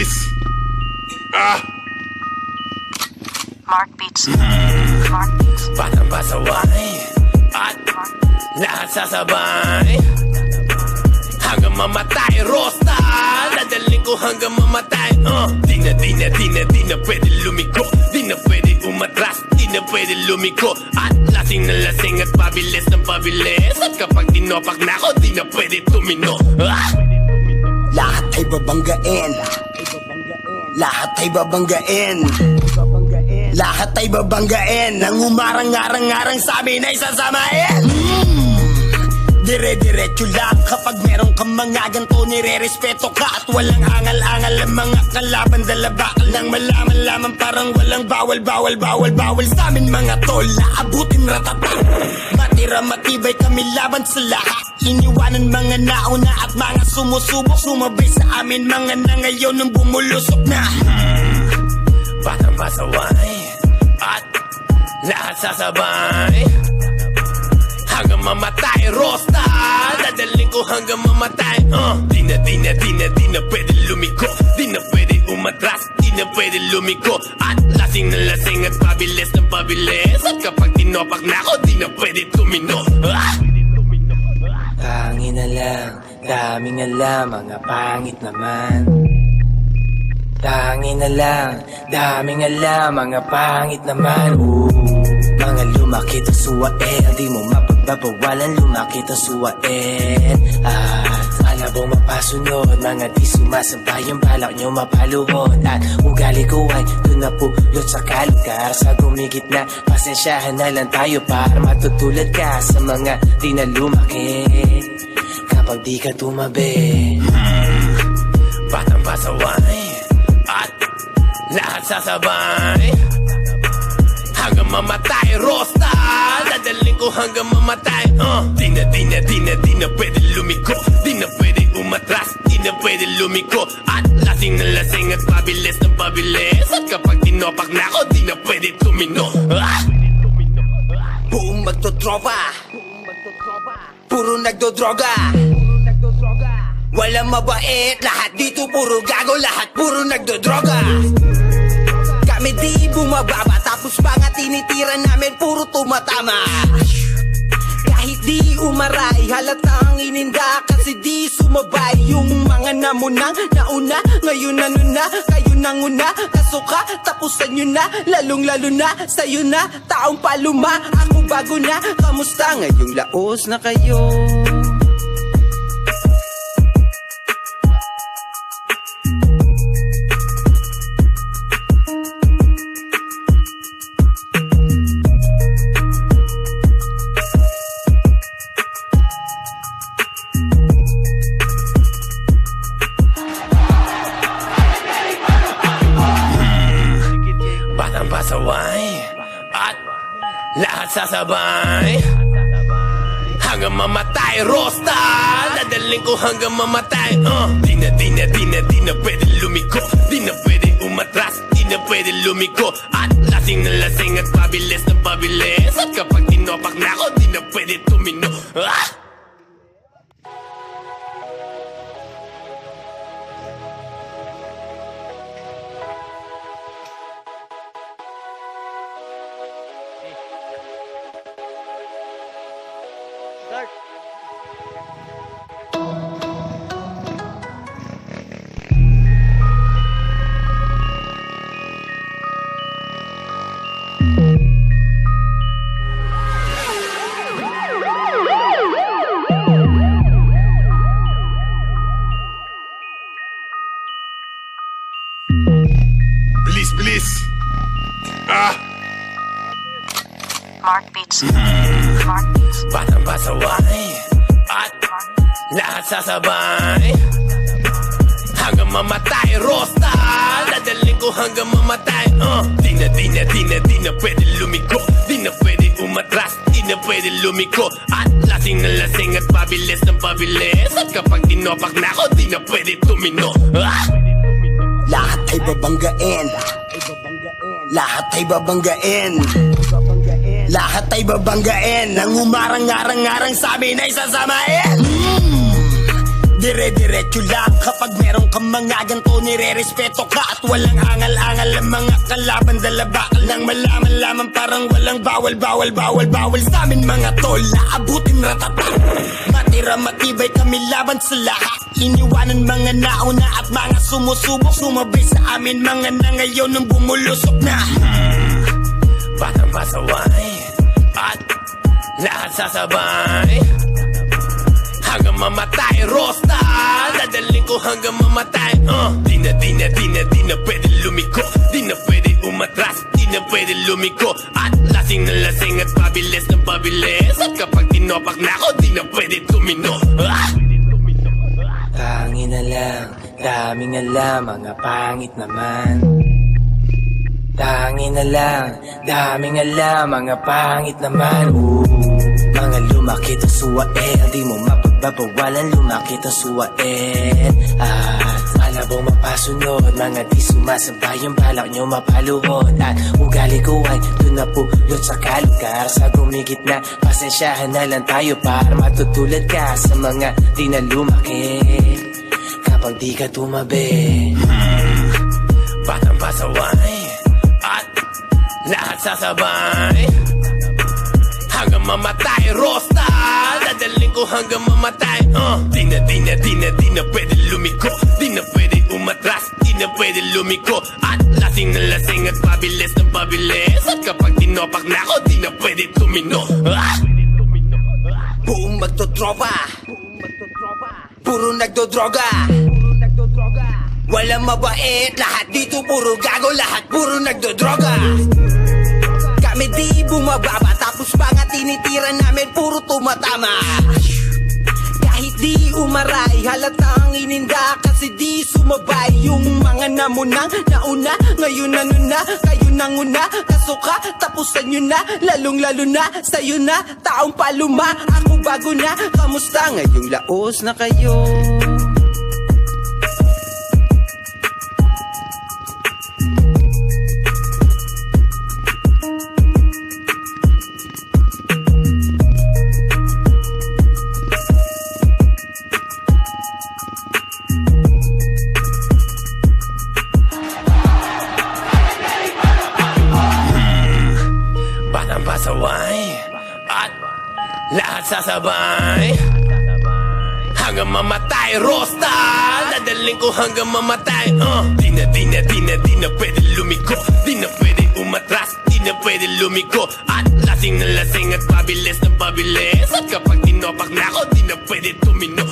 bilis. Mark Beats. Mark Beats. Batang pasaway at lahat sasabay hanggang mamatay. Rosta, dadaling ko hanggang mamatay. Di na pwede lumiko, di na pwede umatras, di na pwede lumiko. At lasing na lasing at pabilis ng pabilis. At kapag tinopak na ako, di na pwede tumino. Lahat ay babanggain, lahat ay babanggain, lahat ay babanggain. Nang umarang-arang-arang sa amin ay sasamain. Dire-diretso lang kapag meron kang mga ganto, nire-respeto ka at walang angal-angal ang mga kalaban. Dala bakal nang malaman lamang parang walang bawal sa amin mga tol. Naabutin ratata, matira matibay kami laban sa lahat. Iniwanan mga nauna at mga sumusubok, sumabay sa amin mga na ngayon nung bumulusok na. Batang pasaway at lahat sasabay hanggang mamatay. Rosta, dadaling ko hanggang mamatay. Di na pwede lumiko, di na pwede umatras, di na pwede lumiko. At lasing na lasing at pabilis ng pabilis. At kapag tinopak na ako, di na pwede tumino. Pangin na lang, daming alam, mga pangit naman. Tangin na lang, daming alam, mga pangit naman. Mga lumakit ang suwain, di mo mapagbabawalan, lumakit ang suwain. At alabong mapasunod, mga di sumasabay ang balak nyo mapaluhod. At ugali ko ay doon na pulot sa kalugar. Sa gumigit na, pasensyahan na lang tayo para matutulad ka sa mga di na lumakit kapag di ka tumabi. Batang pasaway at lahat sasabay hanggang mamatay. Rosta, dadaling ko hanggang mamatay. Di na pwede lumiko, di na pwede umatras, di na pwede lumiko. At lasing na lasing at pabilis ng pabilis. At kapag tinopak na ako, di na pwede tumino. Buong magtotropa, puro nagdodroga, walang mabait, lahat dito puro gago, lahat puro nagdodroga. Kami di bumababa, tapos mga tinitira namin puro tumatama. Kahit di umaray, halatang ininda kasi di sumabay. Yung mga namunang nauna, ngayon ano na, kayo nang una. Kasuka, tapusan nyo na, lalong lalo na, sa'yo na, taong paluma. Ako bago na, kamusta ngayong laos na kayo? Batang pasaway at lahat sasabay hanggang mamatay. Rosta, dadaling ko hanggang mamatay. Di na pwede lumiko, di na pwede umatras, di na pwede lumiko. At lasing na lasing at pabilis ng pabilis. At kapag tinopak na ako, di na pwede tumino. Bilis. Mark Beats. Mark Beats. Batang pasaway at lahat sasabay hanggang mamatay. Rosta, dadaling ko hanggang mamatay. Di na pwede lumiko, di na pwede umatras, di na pwede lumiko. At lasing na lasing at pabilis ng pabilis. At kapag tinopak na ako, di na pwede tumino. Lahat ay babanggain, lahat ay babanggain, lahat ay babanggain. Nang umarang-arang-arang sa amin ay sasamain. Dire-diretso lang kapag meron kang mga ganto, nire-respeto ka at walang angal-angal ang mga kalaban. Dala bakal nang malaman lamang parang walang bawal sa amin mga tol, naabutin ratata. Matira matibay kami laban sa lahat, iniwanan mga nauna at mga sumusubok, sumabay sa amin mga na ngayon nung bumulusok na. Batang pasaway at lahat sasabay hanggang mamatay, Rosta. Dadaling ko hanggang mamatay. Di na pwede lumiko, di na pwede umatras, di na pwede lumiko. At lasing na lasing at pabilis na pabilis. At kapag tinopak na ako, di na pwede tumino. Tangin na lang, daming alam, mga pangit naman. Tangin na lang, daming alam, mga pangit naman. Mga lumakit ang suwain, di mo mapagbabawalan, lumakit ang suwain. At malabong mapasunod, mga di sumasabay, yung balak nyo mapaluhod. At ugali ko ay doon na pulot sa kalugar, sa gumigit na pasensyahan na lang tayo para matutulad ka sa mga di na lumaki kapag di ka tumabi. Batang pasaway at lahat sasabay hanggang mamatay, Rosta. Dadaling ko hanggang mamatay. Di na pwede lumiko, di na pwede umatras, di na pwede lumiko. At lasing na lasing at pabilis na pabilis. At kapag tinopak na ako, di na pwede tumino. Buong magtotropa, puro nagdodroga, walang mabait, lahat dito puro gago, lahat puro nagdodroga. Kami di bumababa, tapos mga tinitira namin puro tumatama. Kahit di umaray, halatang ininda kasi di sumabay. Yung mga namunang nauna, ngayon ano na, kayo nanguna. Kasuka, tapusan nyo na, lalong lalo na, sa'yo na, taong paluma. Ako bago na, kamusta ngayong laos na kayo? Pasaway at lahat sasabay hanggang mamatay, Rosta. Dadaling ko hanggang mamatay. Di na pwede lumiko, di na pwede umatras, di na pwede lumiko. At lasing na lasing at pabilis na pabilis. At kapag tinopak na ako, di na pwede tumino.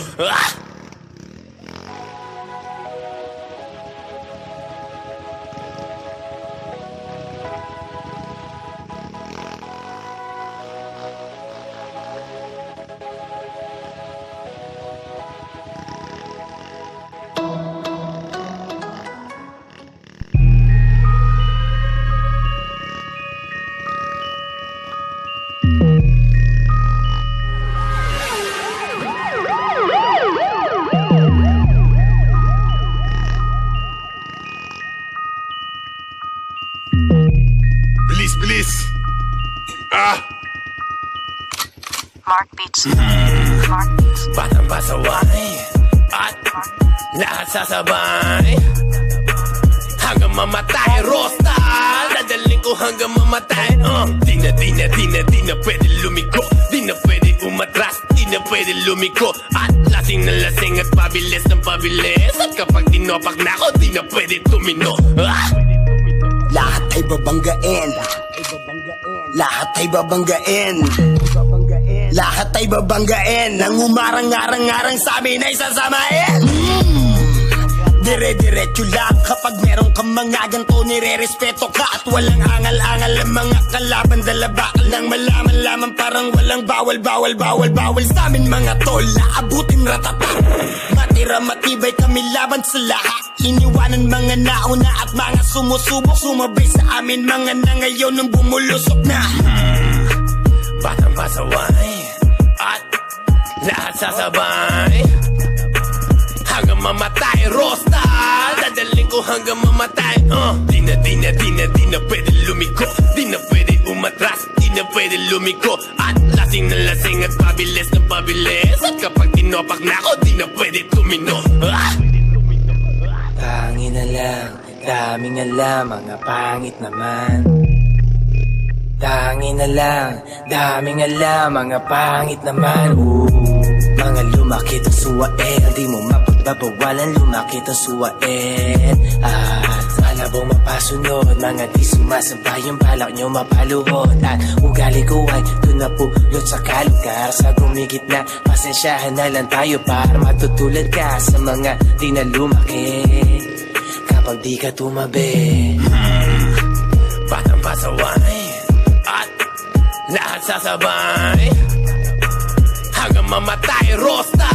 Bilis! Mark Beats. Mark Beats. Batang pasaway at lahat sasabay hanggang mamatay, Rosta. Dadaling ko hanggang mamatay. Di na pwede lumiko, di na pwede umatras, di na pwede lumiko. At lasing na lasing at pabilis na pabilis. At kapag tinopak na ako, di na pwede tumino. Lahat ay babanggain, lahat ay babanggain, lahat ay babanggain. Nang umarang-arang-arang sa amin ay sasamain. Dire-diretso lang kapag meron kang mga ganto, nire-respeto ka at walang angal-angal ang mga kalaban. Dala bakal nang malaman lamang parang walang bawal sa amin mga tol, naabutin ratata. Matira matibay kami laban sa lahat, iniwanan mga nauna at mga sumusubok, sumabay sa amin mga na ngayon nung bumulusok na. Batang pasaway at lahat sasabay hanggang mamatay, Rosta. Dadaling ko hanggang mamatay. Di na pwede lumiko, di na pwede umatras, di na pwede lumiko. At lasing na lasing at pabilis na pabilis. At kapag tinopak na ako, di na pwede tumino. Pangin na lang, daming alam, mga pangit naman. Tangin na lang, daming alam, mga pangit naman. Mga lumakit ang suwain, di mo mapagbabawalan, lumakit ang suwain. At malabong mapasunod, mga di sumasabay yung balak nyo mapaluhod. At ugali ko ay doon na pulot sa kalugar. Sa gumigit na, pasensyahan na lang tayo para matutulad ka sa mga di na lumaki. Kapag di ka tumabi, Batang pasaway at lahat sasabay hanggang mamatay. Rosta,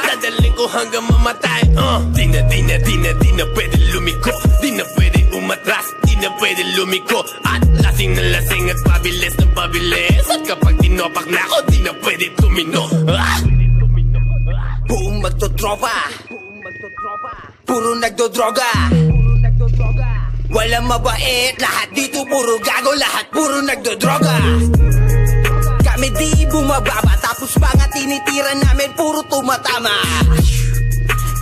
dadaling ko hanggang mamatay. Di na pwede lumiko, di na pwede umatras, di na pwede lumiko. At lasing na lasing at pabilis na pabilis. At kapag tinopak na ako, di na pwede tumino. Buong magtotropa, puro nagdodroga. Walang mabait, lahat dito puro gago, lahat puro nagdodroga. Kami di bumababa, tapos mga tinitira namin puro tumatama.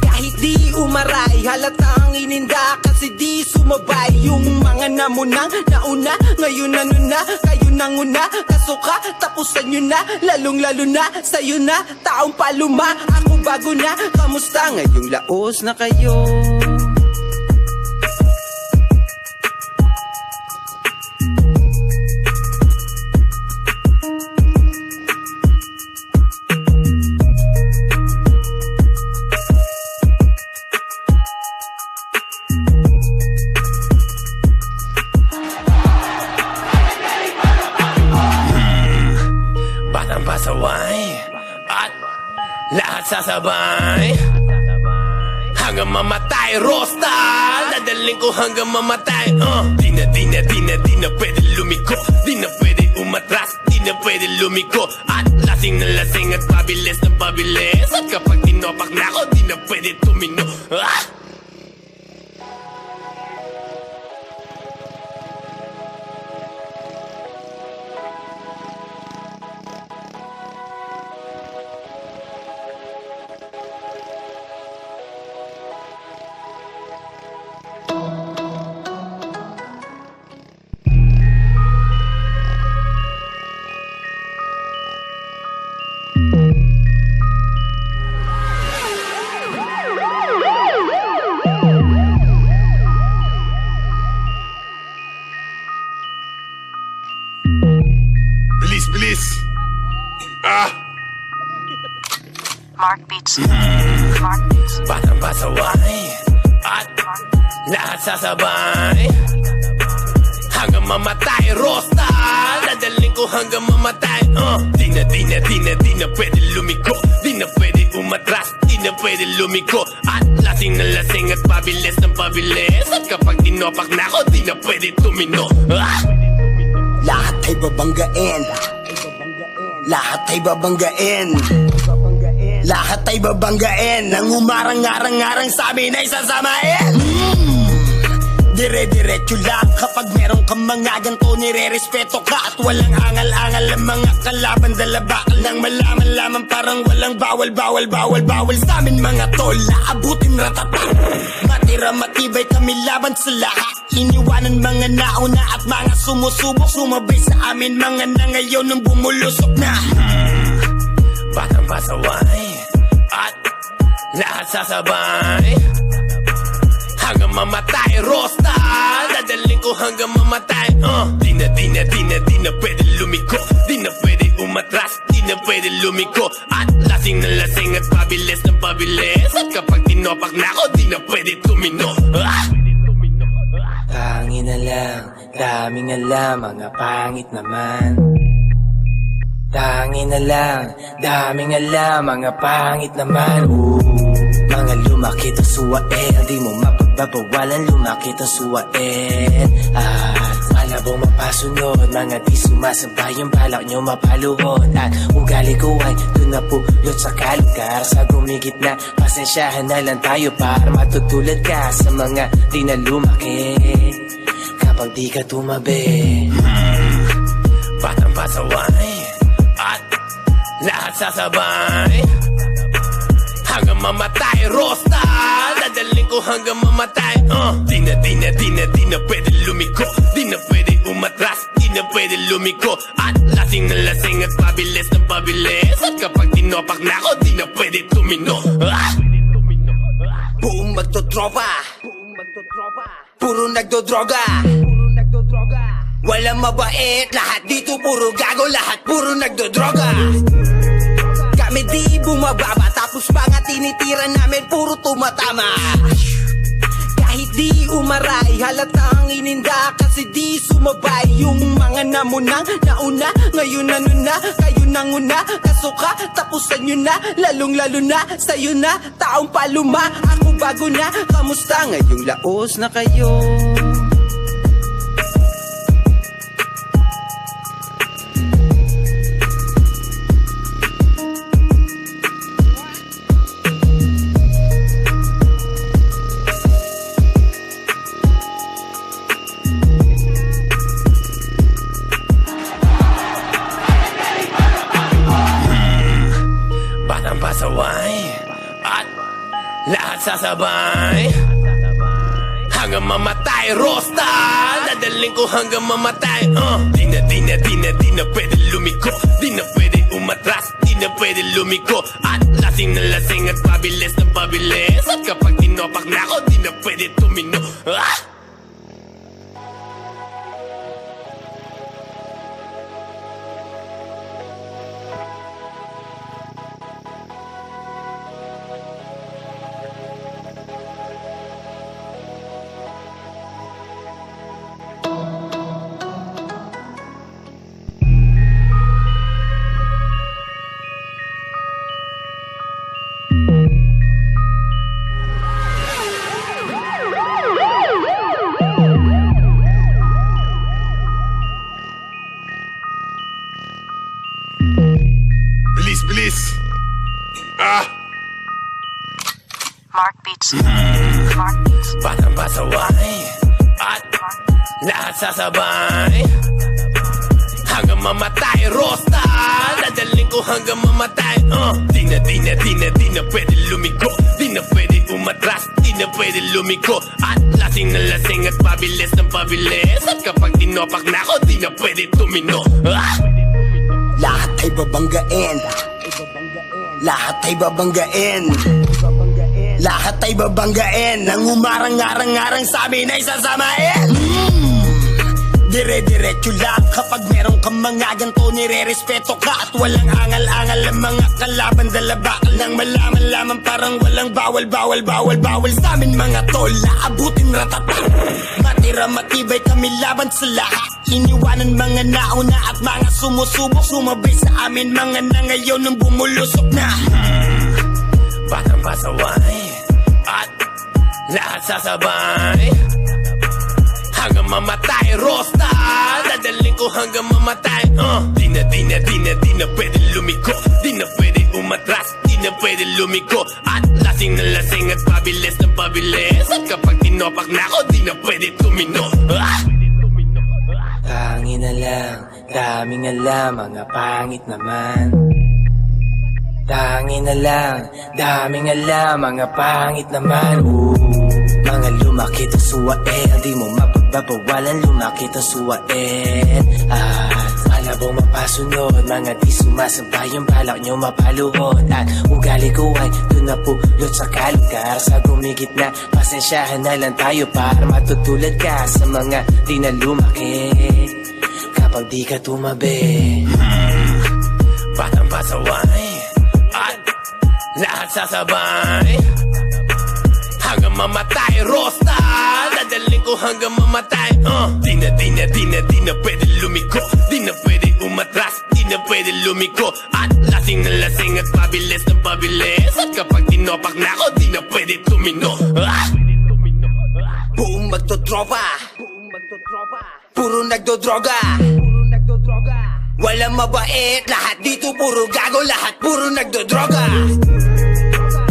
Kahit di umaray, halatang ininda kasi di sumabay. Yung mga namunang nauna, ngayon ano na, kayo nang una. Kasuka, tapusan nyo na, lalong lalo na, sa'yo na, taong paluma. Ako bago na, kamusta ngayong laos na kayo? Batang pasaway at lahat sasabay hanggang mamatay. Rosta, dadaling ko hanggang mamatay. Di na pwede lumiko, di na pwede umatras, di na pwede lumiko. At lasing na lasing at pabilis na pabilis. At kapag tinopak na ako, di na pwede tumino. Bilis! Mark Beats. Mark Beats. Batang pasaway at lahat sasabay hanggang mamatay. Rosta, dadaling ko hanggang mamatay. Di na pwede lumiko, di na pwede umatras, di na pwede lumiko. At lasing na lasing at pabilis na pabilis. At kapag tinopak na ako, di na pwede tumino. Lahat ay babanggain, lahat ay babanggain, lahat ay babanggain. Nang umarang-arang-arang sa amin ay sasamain. Dire-diretso lang kapag meron kang mga ganto, nire-respeto ka. At walang angal-angal ang mga kalaban. Dalabakal nang malaman-laman, parang walang bawal sa amin mga tol. Naabutin ratata, matira matibay kami laban sa lahat. Iniwanan mga nauna at mga sumusubok, sumabay sa amin mga na ngayon nung bumulusok na. Batang pasaway at lahat sasabay hanggang mamatay. Rosta, dadaling ko hanggang mamatay. Di na pwede lumiko, di na pwede umatras, di na pwede lumiko. At lasing na lasing at pabilis na pabilis. At kapag tinopak na ako, di na pwede tumino. Pangin na lang, daming alam, mga pangit naman. Tangin na lang, daming alam, mga pangit naman. Mga lumakit ang suwain, di mo mapagbabawalan, lumakit ang suwain. At malabong mapasunod, mga di sumasabay yung balak nyo mapaluhod. At ugali ko ay doon na pulot sa kalugar. Sa gumigit na, pasensyahan na lang tayo para matutulad ka sa mga di na lumaki. Kapag di ka tumabi, batang pasaway at lahat sasabay hanggang mamatay. Rosta, dadaling ko hanggang mamatay. Di na pwede lumiko, di na pwede umatras, di na pwede lumiko. At lasing na lasing at pabilis na pabilis. At kapag tinopak na ako, di na pwede tumino. Buong magtotropa, puro nagdodroga. Walang mabait, lahat dito puro gago, lahat puro nagdodroga. Kami di bumababa, tapos mga tinitira namin puro tumatama. Kahit di umaray, halatang ininda kasi di sumabay. Yung mga namunang nauna, ngayon ano na, kayo nang una. Kasuka, tapusan nyo na, lalong lalo na, sa'yo na, taong paluma. Ako bago na, kamusta ngayong laos na kayo? Pasaway at lahat sasabay hanggang mamatay. Rosta, dadaling ko hanggang mamatay. Di na pwede lumiko, di na pwede umatras, di na pwede lumiko. At lasing na lasing at pabilis na pabilis. At kapag tinopak na ako, di na pwede tumino. Bilis! Mark Beats. Mark Beats. Batang pasaway at lahat sasabay hanggang mamatay. Rosta, dadaling ko hanggang mamatay. Di na pwede lumiko, di na pwede umatras, di na pwede lumiko. At lasing na lasing at pabilis na pabilis. At kapag tinopak na ako, di na pwede tumino. Lahat ay babanggain, lahat ay babanggain, lahat ay babanggain. Nang umarang-arang-arang sa amin ay sasamain. Dire-diretso lang kapag meron kang mga ganto, nire-respeto ka. At walang angal-angal ang mga kalaban. Dala bakal nang malaman lamang, parang walang bawal sa amin mga tol. Naabutin ratatan, matira matibay kami laban sa lahat. Iniwanan mga nauna at mga sumusubok, sumabay sa amin mga na ngayon nung bumulusok na. Batang pasaway at lahat sasabay hanggang mamatay. Rosta, dadaling ko hanggang mamatay. Di na pwede lumiko, di na pwede umatras, di na pwede lumiko. At lasing na lasing at pabilis na pabilis. At kapag tinopak na ako, di na pwede tumino. Pangin na lang, daming alam, mga pangit naman. Tangin na lang, daming alam, mga pangit naman. Mga lumakit ang suwain, di mo mapagbabawalan, lumakit ang suwain. At malabong mapasunod, mga di sumasabay yung balak nyo mapaluhod. At ugali ko ay doon na pulot sa kalugar. Sa gumigit na, pasensyahan na lang tayo para matutulad ka sa mga di na lumaki kapag di ka tumabi. Batang pasaway at lahat sasabay hanggang mamatay. Rosta, dadaling ko hanggang mamatay. Di na pwede lumiko, di na pwede umatras, di na pwede lumiko. At lasing na lasing at pabilis na pabilis. At kapag tinopak na ako, di na pwede tumino. Buong magtotropa, puro nagdodroga. Walang mabait, lahat dito puro gago, lahat puro nagdodroga.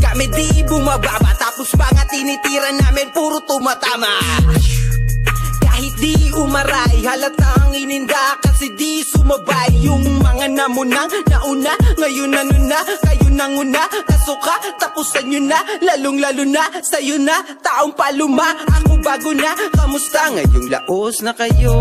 Kami di bumababa, tapos mga tinitira namin puro tumatama. Kahit di umaray, halatang ininda kasi di sumabay. Yung mga namunang nauna, ngayon ano na, kayo nang una. Kasuka, tapusan nyo na, lalong lalo na, sa'yo na, taong paluma. Ako bago na, kamusta ngayong laos na kayo?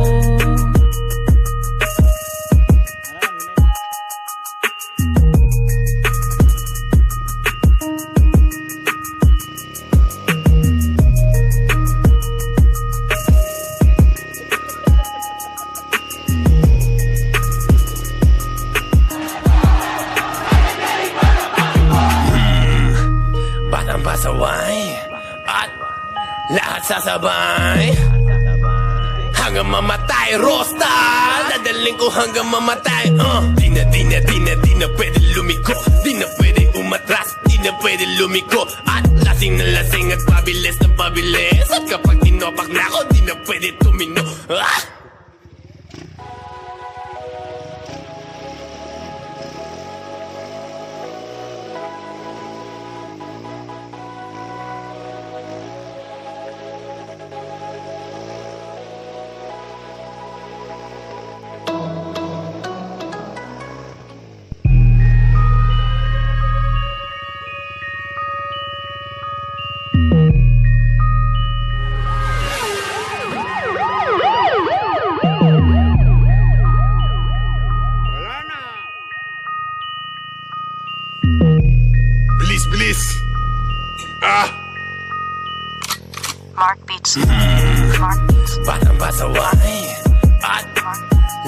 Batang pasaway at lahat sasabay hanggang mamatay. Rosta, dadaling ko hanggang mamatay. Di na pwede lumiko, di na pwede umatras, di na pwede lumiko. At lasing na lasing at pabilis na pabilis. At kapag tinopak na ako, di na pwede tumino. Bilis! Mark Beats. Mark Beats. Batang pasaway at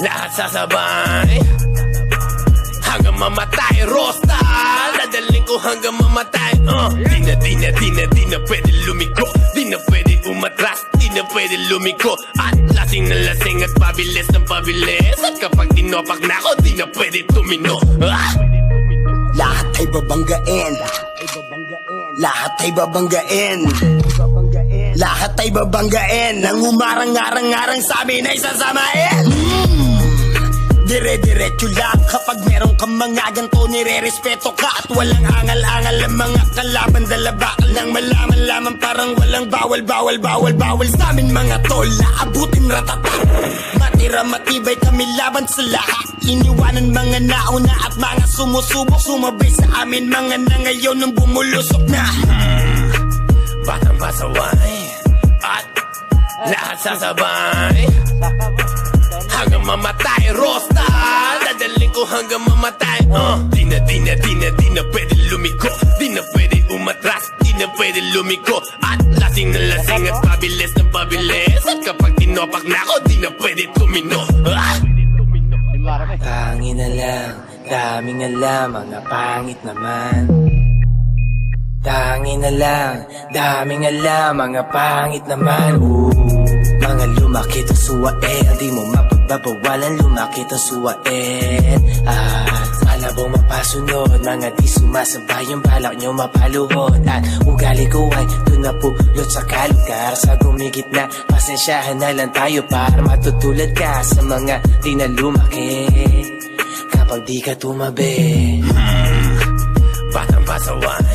lahat sasabay hanggang mamatay. Rosta, dadaling ko hanggang mamatay. Di na pwede lumiko, di na pwede umatras, di na pwede lumiko. At lasing na lasing at pabilis ng pabilis. At kapag tinopak na ako, di na pwede tumino. Lahat ay babanggain, lahat ay babanggain, lahat ay babanggain. Nang umarang-arang-arang sa amin ay sasamain. Dire-diretso lang kapag meron kang mga ganto, nire-respeto ka at walang angal-angal ang mga kalaban. Dala bakal lang malaman lamang parang walang bawal sa amin mga tol. Naabutin ratata, matira matibay kami laban sa lahat. Iniwanan mga nauna at mga sumusubok, sumabay sa amin mga na ngayon nung bumulusok na. Batang pasaway at lahat sasabay hanggang mamatay. Rosta, dadaling ko hanggang mamatay. Di na pwede lumiko, di na pwede umatras, di na pwede lumiko. At lasing na lasing at pabilis ng pabilis. At kapag tinopak na ako, di na pwede tumino. Pangin na lang, daming alam, mga pangit naman. Tangin na lang, daming alam, mga pangit naman. Mga lumakit ang suwain, di mo mapagbabawalan, lumakit ang suwain. At malabong mapasunod, mga di sumasabay, yung balak nyo mapaluhod. At ugali ko ay doon napulot sa kalugar. Sa gumigit na, pasensyahan na lang tayo para matutulad ka sa mga di na lumaki kapag di ka tumabi. Batang pasaway